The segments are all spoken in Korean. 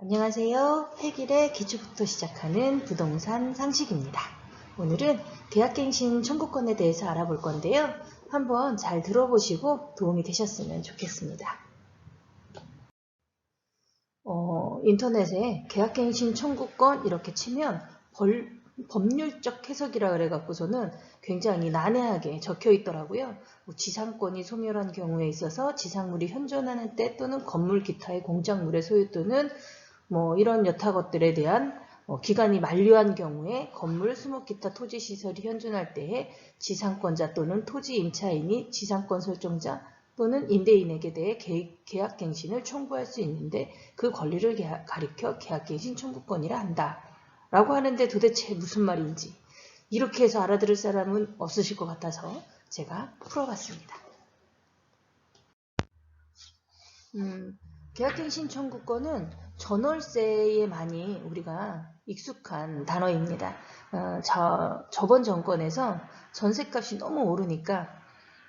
안녕하세요. 해길의 기초부터 시작하는 부동산 상식입니다. 오늘은 계약갱신 청구권에 대해서 알아볼 건데요. 한번 잘 들어보시고 도움이 되셨으면 좋겠습니다. 인터넷에 계약갱신 청구권 이렇게 치면 법률적 해석이라 그래갖고서는 굉장히 난해하게 적혀 있더라고요. 지상권이 소멸한 경우에 있어서 지상물이 현존하는 때 또는 건물 기타의 공작물의 소유 또는 이런 여타 것들에 대한 기간이 만료한 경우에 건물, 수목, 기타 토지시설이 현존할 때에 지상권자 또는 토지 임차인이 지상권 설정자 또는 임대인에게 대해 계약갱신을 청구할 수 있는데 그 권리를 가리켜 계약갱신 청구권이라 한다. 라고 하는데 도대체 무슨 말인지 이렇게 해서 알아들을 사람은 없으실 것 같아서 제가 풀어봤습니다. 계약갱신 청구권은 전월세에 많이 우리가 익숙한 단어입니다. 저번 정권에서 전세값이 너무 오르니까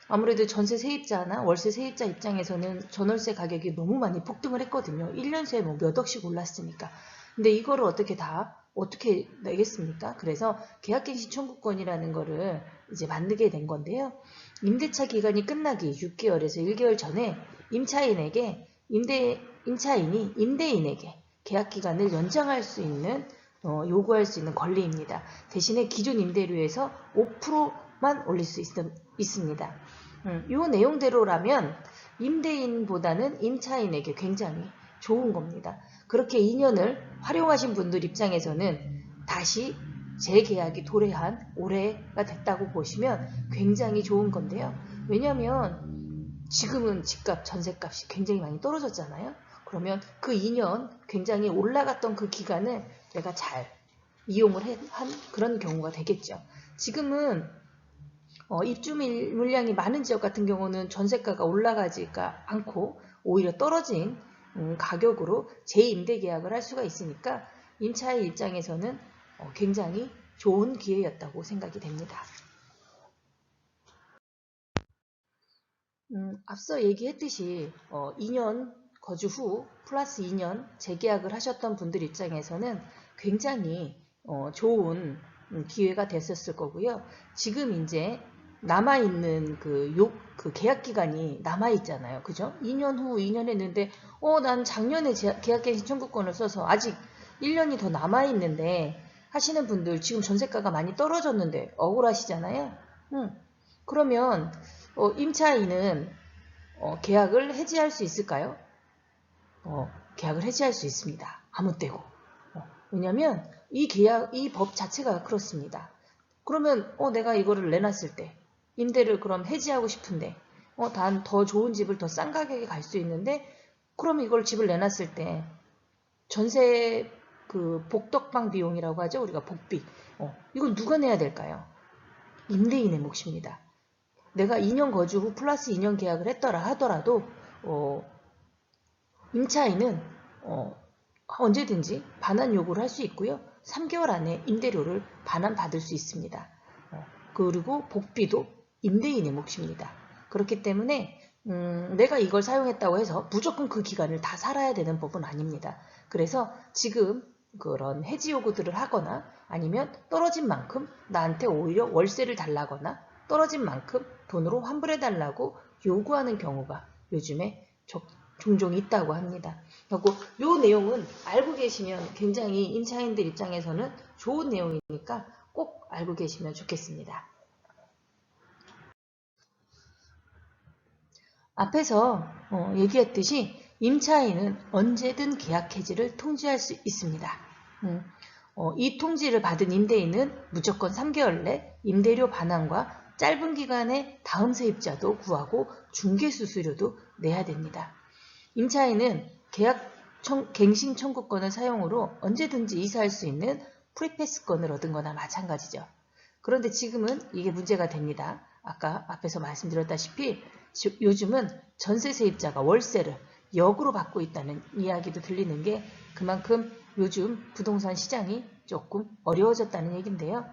아무래도 전세 세입자나 월세 세입자 입장에서는 전월세 가격이 너무 많이 폭등을 했거든요. 1년 새에 몇 억씩 올랐으니까. 근데 이거를 어떻게 내겠습니까? 그래서 계약갱신 청구권이라는 거를 이제 만들게 된 건데요. 임대차 기간이 끝나기 6개월에서 1개월 전에 임차인이 임대인에게 계약 기간을 연장할 수 있는 요구할 수 있는 권리입니다. 대신에 기존 임대료에서 5%만 올릴 수 있습니다. 이 내용대로라면 임대인보다는 임차인에게 굉장히 좋은 겁니다. 그렇게 2년을 활용하신 분들 입장에서는 다시 재계약이 도래한 올해가 됐다고 보시면 굉장히 좋은 건데요. 왜냐하면 지금은 집값, 전세값이 굉장히 많이 떨어졌잖아요. 그러면 그 2년 굉장히 올라갔던 그 기간을 내가 잘 이용을 한 그런 경우가 되겠죠. 지금은 입주 물량이 많은 지역 같은 경우는 전세가가 올라가지가 않고 오히려 떨어진 가격으로 재임대 계약을 할 수가 있으니까 임차의 입장에서는 굉장히 좋은 기회였다고 생각이 됩니다. 앞서 얘기했듯이 2년 거주 후 플러스 2년 재계약을 하셨던 분들 입장에서는 굉장히 좋은 기회가 됐었을 거고요. 지금 이제 남아있는 그 계약 기간이 남아있잖아요. 그죠? 2년 후 2년 했는데 난 작년에 계약갱신 청구권을 써서 아직 1년이 더 남아있는데 하시는 분들 지금 전세가가 많이 떨어졌는데 억울하시잖아요. 그러면 임차인은 계약을 해지할 수 있을까요? 계약을 해지할 수 있습니다. 아무 때고. 왜냐하면 이 법 자체가 그렇습니다. 그러면 내가 이거를 내놨을 때 임대를 그럼 해지하고 싶은데 단 더 좋은 집을 더 싼 가격에 갈 수 있는데 그러면 이걸 집을 내놨을 때 전세 그 복덕방 비용이라고 하죠. 우리가 복비. 이건 누가 내야 될까요? 임대인의 몫입니다. 내가 2년 거주 후 플러스 2년 계약을 했더라 하더라도 임차인은 언제든지 반환 요구를 할 수 있고요. 3개월 안에 임대료를 반환받을 수 있습니다. 그리고 복비도 임대인의 몫입니다. 그렇기 때문에 내가 이걸 사용했다고 해서 무조건 그 기간을 다 살아야 되는 법은 아닙니다. 그래서 지금 그런 해지 요구들을 하거나 아니면 떨어진 만큼 나한테 오히려 월세를 달라거나 떨어진 만큼 돈으로 환불해달라고 요구하는 경우가 요즘에 종종 있다고 합니다. 그리고 이 내용은 알고 계시면 굉장히 임차인들 입장에서는 좋은 내용이니까 꼭 알고 계시면 좋겠습니다. 앞에서 얘기했듯이 임차인은 언제든 계약 해지를 통지할 수 있습니다. 이 통지를 받은 임대인은 무조건 3개월 내 임대료 반환과 짧은 기간에 다음 세입자도 구하고 중개수수료도 내야 됩니다. 임차인은 갱신 청구권을 사용으로 언제든지 이사할 수 있는 프리패스권을 얻은 거나 마찬가지죠. 그런데 지금은 이게 문제가 됩니다. 아까 앞에서 말씀드렸다시피 요즘은 전세 세입자가 월세를 역으로 받고 있다는 이야기도 들리는 게 그만큼 요즘 부동산 시장이 조금 어려워졌다는 얘기인데요.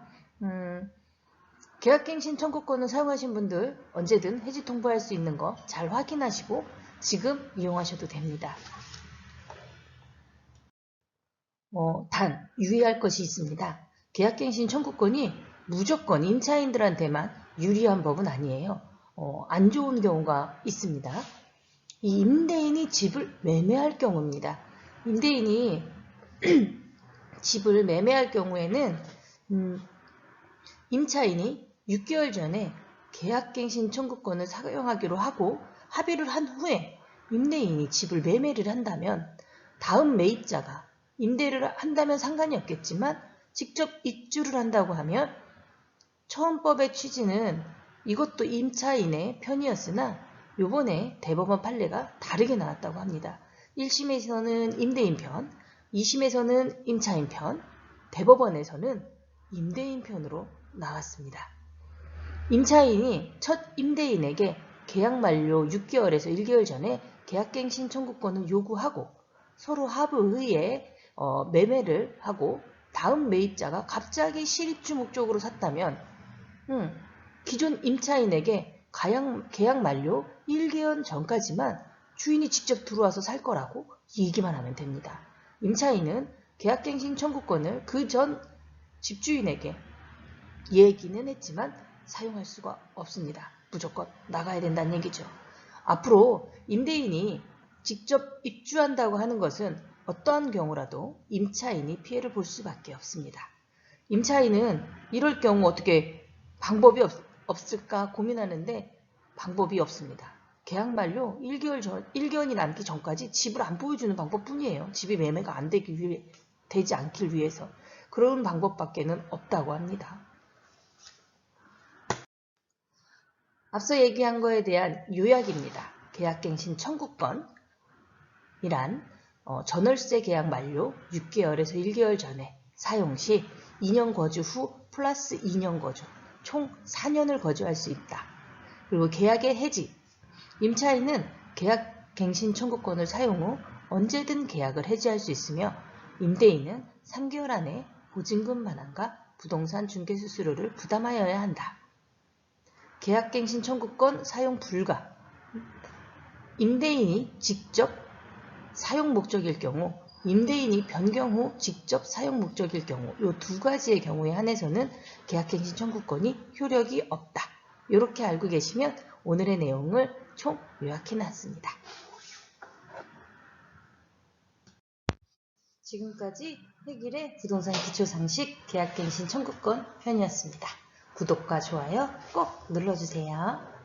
계약갱신 청구권을 사용하신 분들 언제든 해지 통보할 수 있는 거 잘 확인하시고 지금 이용하셔도 됩니다. 단 유의할 것이 있습니다. 계약갱신 청구권이 무조건 임차인들한테만 유리한 법은 아니에요. 안 좋은 경우가 있습니다. 이 임대인이 집을 매매할 경우입니다. 임대인이 집을 매매할 경우에는 임차인이 6개월 전에 계약갱신 청구권을 사용하기로 하고 합의를 한 후에 임대인이 집을 매매를 한다면 다음 매입자가 임대를 한다면 상관이 없겠지만 직접 입주를 한다고 하면 처음법의 취지는 이것도 임차인의 편이었으나 요번에 대법원 판례가 다르게 나왔다고 합니다. 1심에서는 임대인 편, 2심에서는 임차인 편, 대법원에서는 임대인 편으로 나왔습니다. 임차인이 첫 임대인에게 계약 만료 6개월에서 1개월 전에 계약갱신 청구권을 요구하고 서로 합의에 매매를 하고 다음 매입자가 갑자기 실입주 목적으로 샀다면 기존 임차인에게 계약 만료 1개월 전까지만 주인이 직접 들어와서 살 거라고 얘기만 하면 됩니다. 임차인은 계약갱신 청구권을 그 전 집주인에게 얘기는 했지만 사용할 수가 없습니다. 무조건 나가야 된다는 얘기죠. 앞으로 임대인이 직접 입주한다고 하는 것은 어떠한 경우라도 임차인이 피해를 볼 수밖에 없습니다. 임차인은 이럴 경우 어떻게 방법이 없을까 고민하는데 방법이 없습니다. 계약 만료 1개월이 남기 전까지 집을 안 보여주는 방법뿐이에요. 집이 매매가 안 되지 않길 위해서. 그런 방법밖에는 없다고 합니다. 앞서 얘기한 거에 대한 요약입니다. 계약갱신 청구권이란 전월세 계약 만료 6개월에서 1개월 전에 사용 시 2년 거주 후 플러스 2년 거주, 총 4년을 거주할 수 있다. 그리고 계약의 해지, 임차인은 계약갱신 청구권을 사용 후 언제든 계약을 해지할 수 있으며 임대인은 3개월 안에 보증금 반환과 부동산 중개 수수료를 부담하여야 한다. 계약갱신 청구권 사용 불가, 임대인이 직접 사용 목적일 경우, 임대인이 변경 후 직접 사용 목적일 경우 이 두 가지의 경우에 한해서는 계약갱신 청구권이 효력이 없다. 이렇게 알고 계시면 오늘의 내용을 총 요약해놨습니다. 지금까지 해길의 부동산 기초상식 계약갱신 청구권 편이었습니다. 구독과 좋아요 꼭 눌러주세요.